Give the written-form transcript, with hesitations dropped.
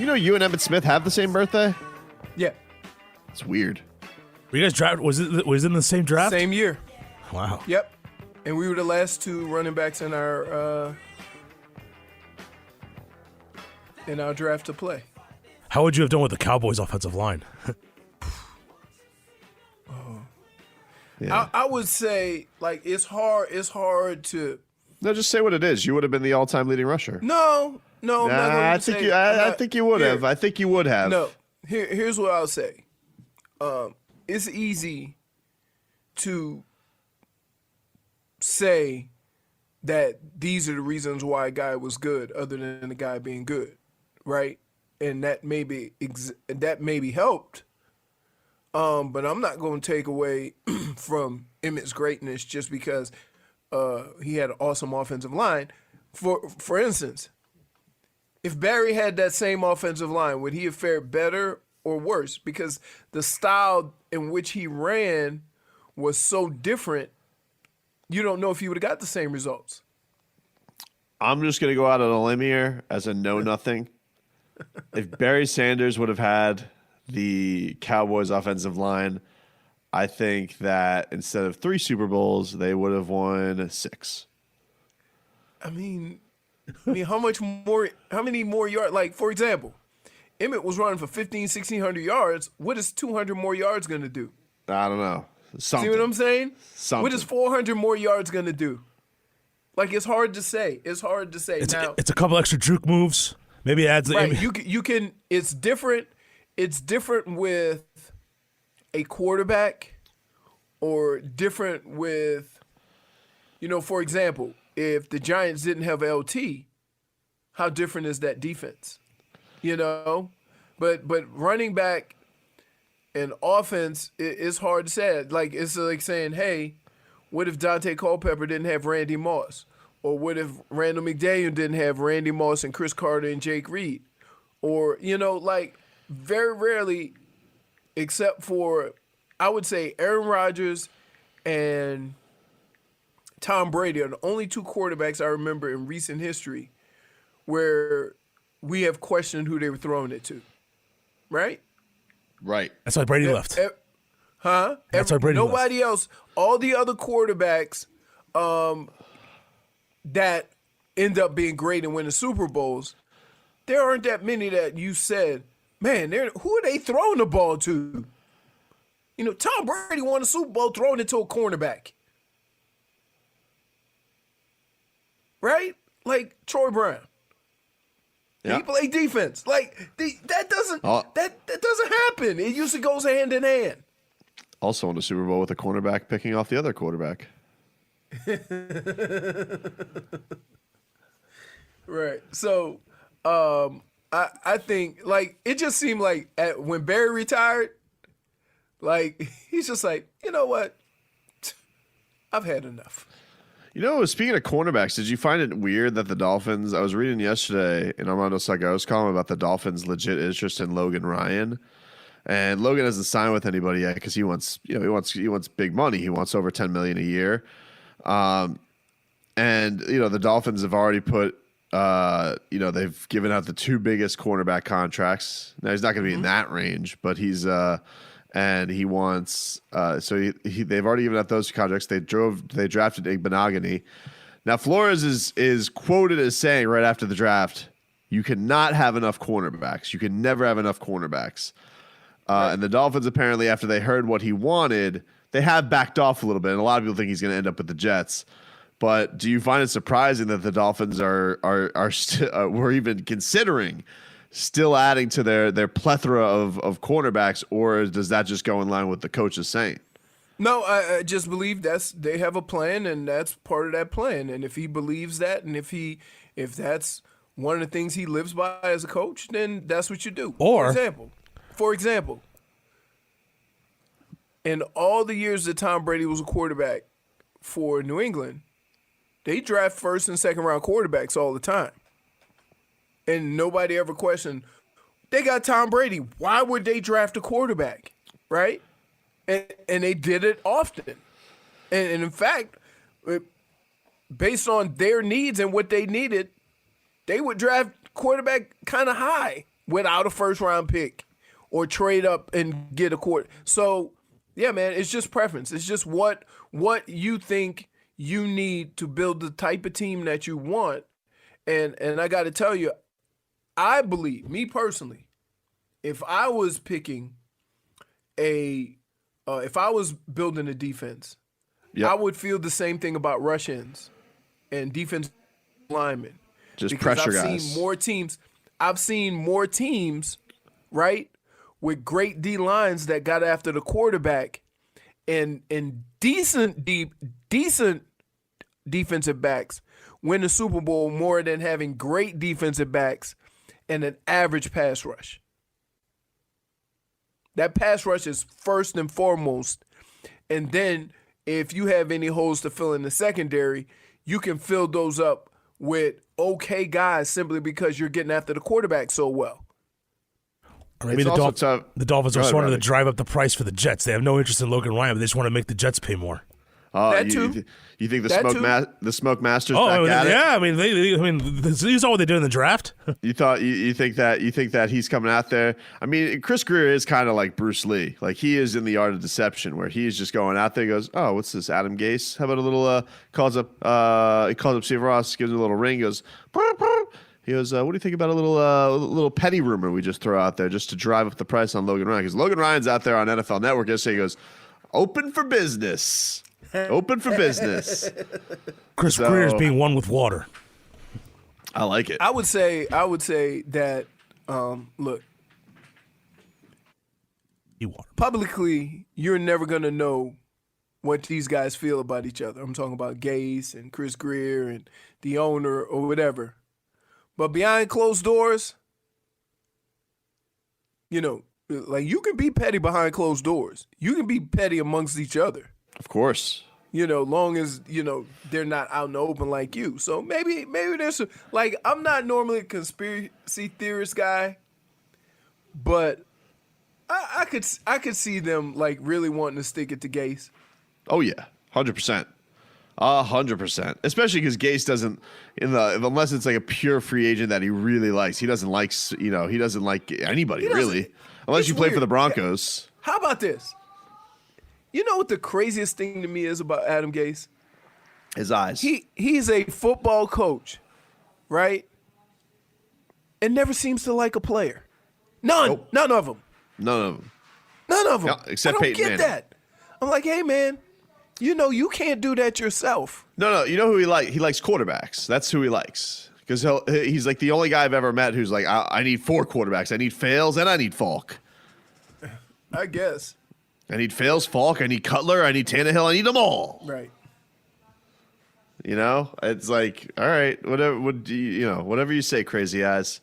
you and Emmitt Smith have the same birthday? Yeah. It's weird. Were you guys draft? Was it in the same draft? Same year. Wow. Yep. And we were the last two running backs in our draft to play. How would you have done with the Cowboys' offensive line? Yeah. I would say, like, it's hard to. No, just say what it is. You would have been the all-time leading rusher. No, I'm not going to I think you would have. I think you would have. No, here's what I'll say. It's easy to say that these are the reasons why a guy was good, other than the guy being good, right? And that maybe helped. But I'm not going to take away from Emmitt's greatness just because he had an awesome offensive line. For instance, if Barry had that same offensive line, would he have fared better or worse? Because the style in which he ran was so different, you don't know if he would have got the same results. I'm just going to go out on a limb here as a know-nothing. If Barry Sanders would have had the Cowboys offensive line, I think that instead of 3 Super Bowls, they would have won 6. I mean, how many more yards? Like, for example, Emmitt was running for 1,600 yards. What is 200 more yards going to do? I don't know. Something. See what I'm saying? Something. What is 400 more yards going to do? Like, it's hard to say. It's a couple extra juke moves. Maybe it adds the right. You can. It's different. It's different with a quarterback, or different with, for example, if the Giants didn't have LT, how different is that defense? But running back and offense, it's hard to say. Like, it's like saying, hey, what if Dante Culpepper didn't have Randy Moss? Or what if Randall McDaniel didn't have Randy Moss and Chris Carter and Jake Reed? Or, like, very rarely, except for, I would say, Aaron Rodgers and Tom Brady are the only 2 quarterbacks I remember in recent history where we have questioned who they were throwing it to. Right? Right. That's why Brady left. Huh? That's why Brady left. Nobody else. All the other quarterbacks that end up being great and winning Super Bowls, there aren't that many that you said, man, who are they throwing the ball to? Tom Brady won a Super Bowl throwing it to a cornerback. Right? Like Troy Brown. Yeah. He played defense. Like, that doesn't happen. It usually goes hand in hand. Also won a Super Bowl with a cornerback picking off the other quarterback. Right. So, I think, like, it just seemed like when Barry retired, like, he's just like, you know what? I've had enough. Speaking of cornerbacks, did you find it weird that the Dolphins, I was reading yesterday in Armando Salgado's column about the Dolphins' legit interest in Logan Ryan. And Logan hasn't signed with anybody yet because he wants big money. He wants over $10 million a year. The Dolphins have already put, they've given out the 2 biggest cornerback contracts. Now he's not going to be in that range, but he's, and he wants, they've already given out those contracts. They drafted Igbenogany. Now Flores is quoted as saying right after the draft, you cannot have enough cornerbacks. You can never have enough cornerbacks. Right. And the Dolphins, apparently, after they heard what he wanted, they have backed off a little bit. And a lot of people think he's going to end up with the Jets. But do you find it surprising that the Dolphins were even considering still adding to their plethora of cornerbacks, or does that just go in line with the coach is saying? No, I just believe they have a plan, and that's part of that plan. And if he believes that, and if that's one of the things he lives by as a coach, then that's what you do. For example, in all the years that Tom Brady was a quarterback for New England, they draft 1st and 2nd round quarterbacks all the time. And nobody ever questioned, they got Tom Brady. Why would they draft a quarterback? Right? And they did it often. And in fact, based on their needs and what they needed, they would draft quarterback kind of high without a first-round pick or trade up and get a quarter. So, yeah, man, it's just preference. It's just what you think you need to build the type of team that you want. And I got to tell you, I believe, me personally, if I was picking if I was building a defense, I would feel the same thing about rush ends and defense linemen. Just because pressure I've guys. seen more teams, right, with great D lines that got after the quarterback and decent defensive backs win the Super Bowl more than having great defensive backs and an average pass rush. That pass rush is first and foremost. And then if you have any holes to fill in the secondary, you can fill those up with okay guys simply because you're getting after the quarterback so well. Or maybe It's the also tough. Dolphins Go just ahead, wanted to Robbie. drive up the price for the Jets. They have no interest in Logan Ryan, but they just want to make the Jets pay more. That too. You think That too. the smoke masters Oh, back at it? yeah. I mean, these are what they did in the draft. You think that he's coming out there? I mean, Chris Greer is kind of like Bruce Lee. Like he is in the art of deception, where he is just going out there. Goes, oh, what's this? Adam Gase? How about a little? Calls up Steve Ross, gives him a little ring. Goes, burr, burr. He goes, what do you think about a little petty rumor we just throw out there just to drive up the price on Logan Ryan? Because Logan Ryan's out there on NFL Network yesterday. He goes, open for business. Open for business. Chris Greer is being one with water. I like it. I would say that look, publicly, you're never gonna know what these guys feel about each other. I'm talking about Gase and Chris Greer and the owner or whatever. But behind closed doors, you know, like you can be petty behind closed doors. You can be petty amongst each other. Of course. You know, long as, you know, they're not out in the open like you. So maybe there's like, I'm not normally a conspiracy theorist guy, but I could see them like really wanting to stick it to Gase. Oh yeah, 100%, 100%. Especially because Gase doesn't, unless it's like a pure free agent that he really likes. He doesn't like, he doesn't like anybody really, unless it's you play for weird. the Broncos. How about this? You know what the craziest thing to me is about Adam Gase? His eyes. He's a football coach, right? And never seems to like a player. None of them. None of them. None of them. No, except I don't Peyton get Manning. that. I'm like, hey man, you know you can't do that yourself. No. You know who he likes? He likes quarterbacks. That's who he likes. Because he's like the only guy I've ever met who's like, I need 4 quarterbacks. I need Fales and I need Falk. I guess. I need Fales, Falk. I need Cutler. I need Tannehill. I need them all. Right. You know, it's like, all right, whatever. Whatever you say, crazy eyes.